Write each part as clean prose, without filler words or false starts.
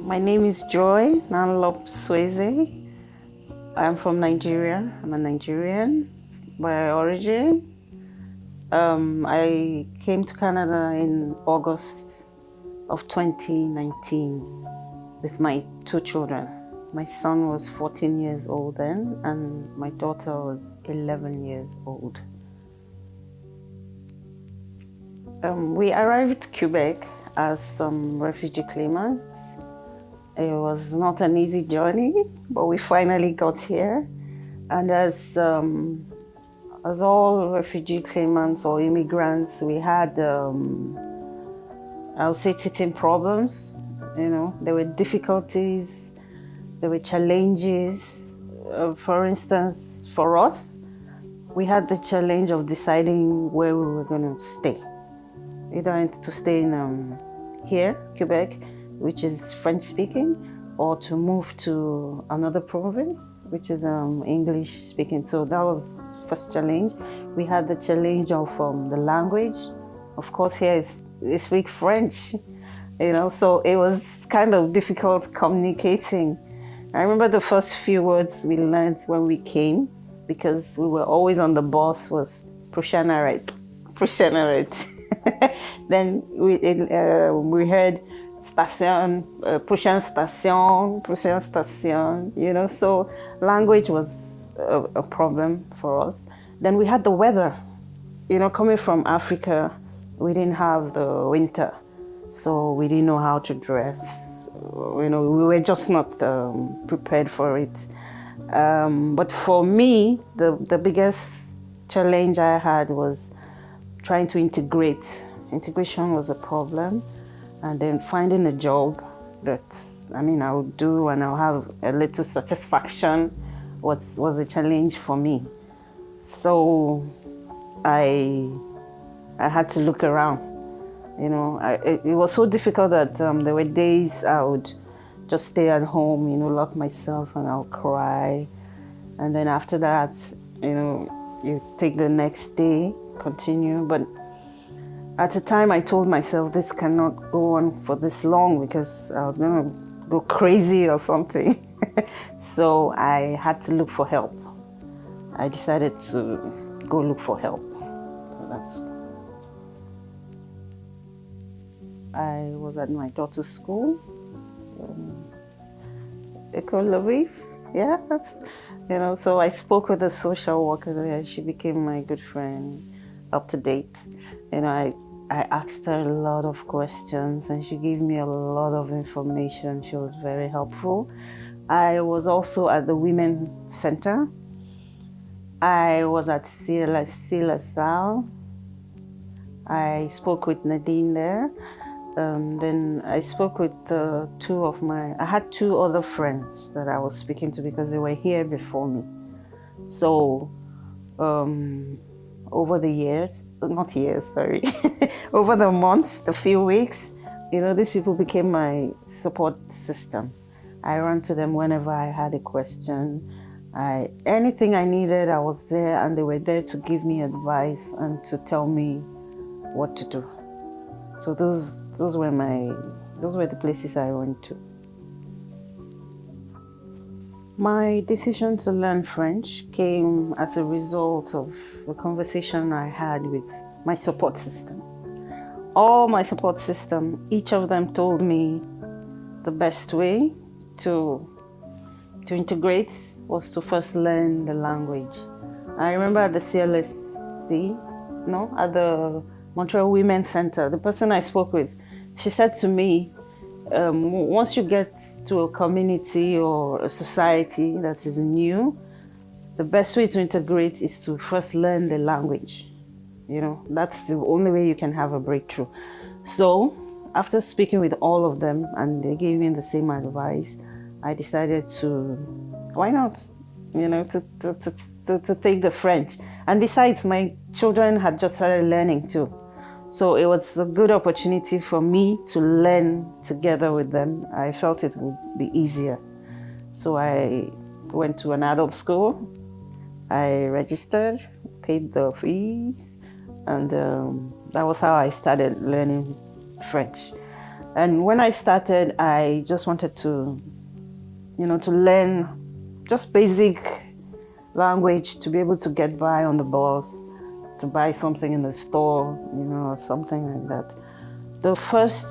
My name is Joy Nanlop Sweze. I'm from Nigeria. I'm a Nigerian by origin. I came to Canada in August of 2019 with my two children. My son was 14 years old then, and my daughter was 11 years old. We arrived at Quebec as some refugee claimants. It was not an easy journey, but we finally got here. And as all refugee claimants or immigrants, we had, I would say, teething problems. You know, there were difficulties, there were challenges. For instance, for us, we had the challenge of deciding where we were going to stay. Either to stay in here, Quebec, which is French speaking, or to move to another province, which is English speaking. So that was first challenge. We had the challenge of the language. Of course, here they speak French, you know, so it was kind of difficult communicating. I remember the first few words we learned when we came, because we were always on the bus, was prochaine arrêt. Then we heard station, prochaine station, you know, so language was a problem for us. Then we had the weather, you know, coming from Africa, we didn't have the winter, so we didn't know how to dress. You know, we were just not prepared for it. But for me, the biggest challenge I had was trying to integrate. Integration was a problem. And then finding a job that, I would do and I'll have a little satisfaction was a challenge for me. So I had to look around. You know, it was so difficult that there were days I would just stay at home, you know, lock myself and I'll cry. And then after that, you know, you take the next day, continue. But at the time, I told myself this cannot go on for this long because I was going to go crazy or something. So I had to look for help. I decided to go look for help. I was at my daughter's school, École Lviv. Yeah, you know. So I spoke with a social worker there. She became my good friend, up to date. You know, I asked her a lot of questions and she gave me a lot of information. She was very helpful. I was also at the Women Center. I was at CLSL. I spoke with Nadine there. Then I spoke with I had two other friends that I was speaking to because they were here before me. So, over the years, not years, sorry, over the months, the few weeks, you know, these people became my support system. I ran to them whenever I had a question. Anything I needed, I was there, and they were there to give me advice and to tell me what to do. So those were the places I went to. My decision to learn French came as a result of a conversation I had with my support system. All my support system, each of them told me the best way to integrate was to first learn the language. I remember at the at the Montreal Women's Center, the person I spoke with, she said to me, once you get to a community or a society that is new, the best way to integrate is to first learn the language. You know, that's the only way you can have a breakthrough. So after speaking with all of them and they gave me the same advice, I decided to, why not? You know, to take the French. And besides, my children had just started learning too. So it was a good opportunity for me to learn together with them. I felt it would be easier. So I went to an adult school. I registered, paid the fees, and that was how I started learning French. And when I started, I just wanted to, to learn just basic language to be able to get by on the bus, to buy something in the store, or something like that. The first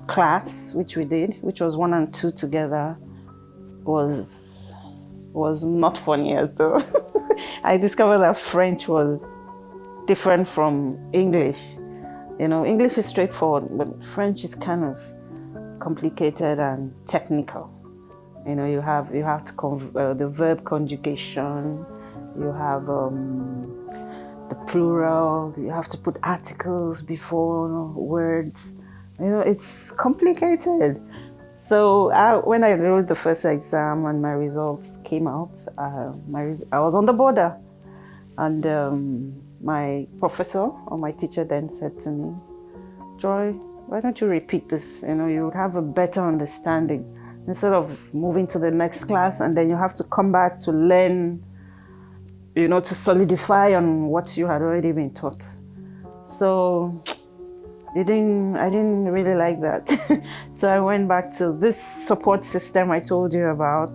class which we did, which was 1 and 2 together, was not funny at all. I discovered that French was different from English. English is straightforward, but French is kind of complicated and technical. You have to the verb conjugation, you have the plural, you have to put articles before words. It's complicated. So when I wrote the first exam and my results came out, I was on the border, and my professor or my teacher then said to me, "Joy, why don't you repeat this? You would have a better understanding instead of moving to the next class and then you have to come back to learn, to solidify on what you had already been taught." So I didn't really like that. So I went back to this support system I told you about,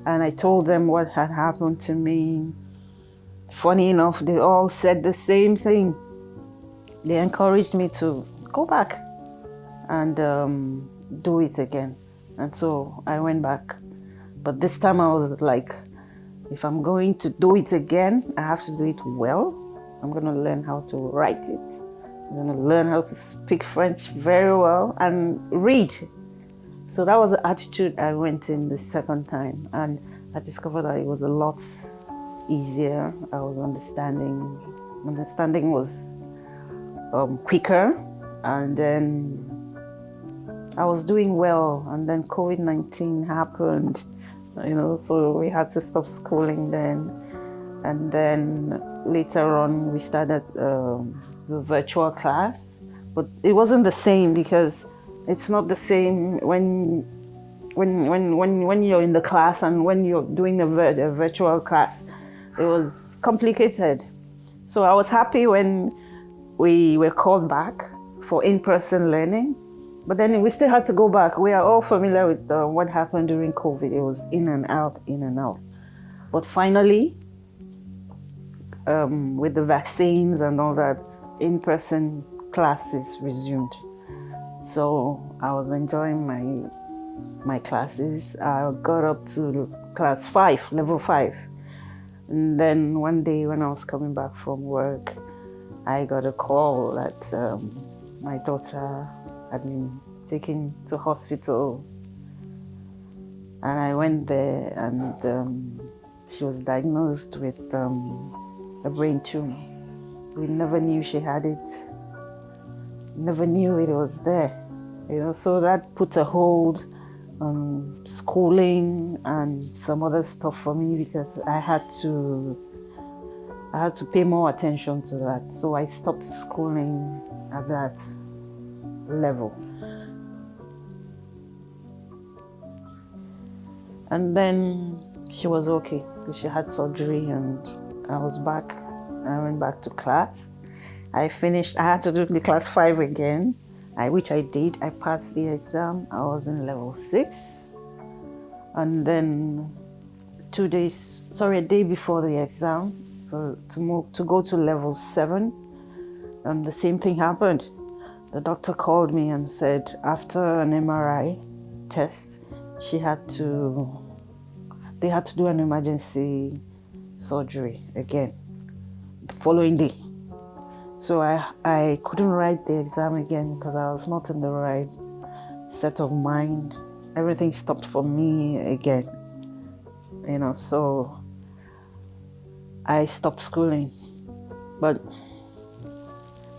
and I told them what had happened to me. Funny enough, they all said the same thing. They encouraged me to go back and do it again. And so I went back. But this time I was like, if I'm going to do it again, I have to do it well. I'm going to learn how to write it. I'm going to learn how to speak French very well and read. So that was the attitude I went in the second time. And I discovered that it was a lot easier. I was understanding was quicker, and then I was doing well, and then COVID-19 happened, so we had to stop schooling then. And then later on we started the virtual class, but it wasn't the same because it's not the same when you're in the class and when you're doing the virtual class. It was complicated. So I was happy when we were called back for in-person learning, but then we still had to go back. We are all familiar with what happened during COVID. It was in and out, in and out. But finally, with the vaccines and all that, in-person classes resumed. So I was enjoying my classes. I got up to class 5, level 5. And then one day when I was coming back from work, I got a call that my daughter had been taken to hospital. And I went there, and she was diagnosed with a brain tumor. We never knew she had it. Never knew it was there. So that put a hold on schooling and some other stuff for me because I had to pay more attention to that. So I stopped schooling at that level. And then she was okay because she had surgery, and I was back. I went back to class. I had to do the class 5 again, which I did. I passed the exam. I was in level 6. And then a day before the exam, to go to level 7, and the same thing happened. The doctor called me and said after an MRI test, they had to do an emergency surgery again the following day. So I couldn't write the exam again because I was not in the right set of mind. Everything stopped for me again, so I stopped schooling. But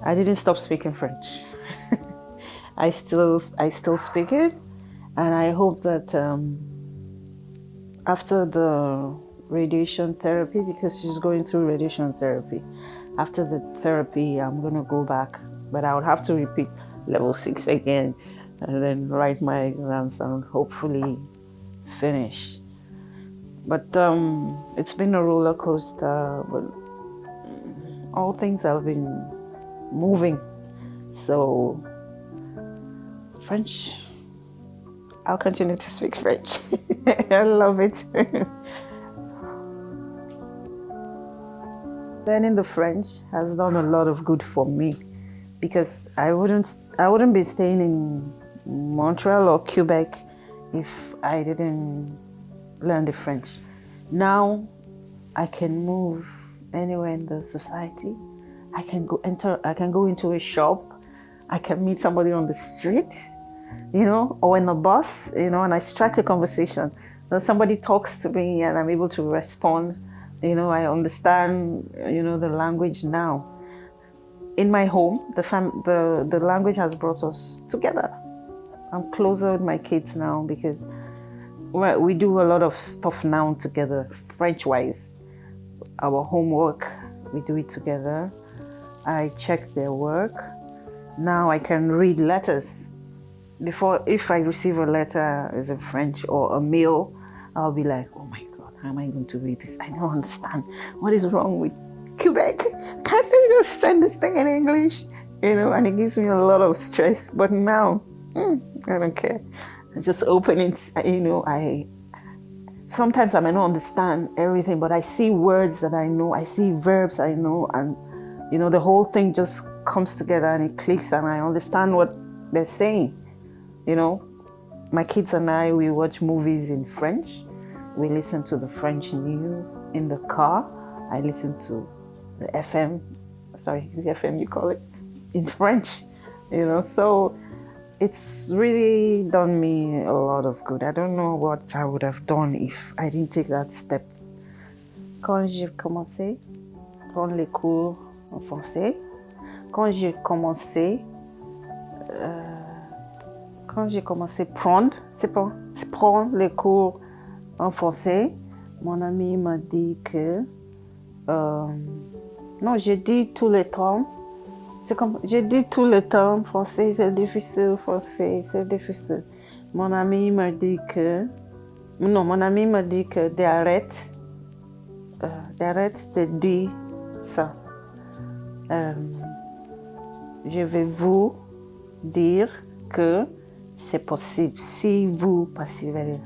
I didn't stop speaking French. I still speak it, and I hope that after the radiation therapy, because she's going through radiation therapy, after the therapy, I'm going to go back, but I would have to repeat level 6 again and then write my exams and hopefully finish. But it's been a roller coaster, but all things have been moving. So French. I'll continue to speak French. I love it. Learning the French has done a lot of good for me because I wouldn't be staying in Montreal or Quebec if I didn't learn the French. Now I can move anywhere in the society. I can go into a shop. I can meet somebody on the street, or in a bus, and I strike a conversation. Then somebody talks to me and I'm able to respond. I understand, the language now. In my home, the language has brought us together. I'm closer with my kids now because we do a lot of stuff now together, French-wise. Our homework, we do it together. I check their work. Now I can read letters. Before, if I receive a letter as in French or a mail, I'll be like, oh my God, how am I going to read this? I don't understand. What is wrong with Quebec? Can't they just send this thing in English? And it gives me a lot of stress. But now, I don't care. I just open it. Sometimes I may not understand everything, but I see words that I know. I see verbs I know. And, the whole thing just comes together and it clicks and I understand what they're saying. My kids and I, we watch movies in French. We listen to the French news in the car. I listen to the FM. Sorry, is it FM you call it? In French, so it's really done me a lot of good. I don't know what I would have done if I didn't take that step. Quand j'ai commencé à prendre les cours en français, quand j'ai commencé à prendre les cours en français, mon ami m'a dit que non, j'ai dit tout le temps. J'ai dit tout le temps, français c'est difficile, Mon ami m'a dit que d'arrête de dire ça. Je vais vous dire que c'est possible si vous persévérez.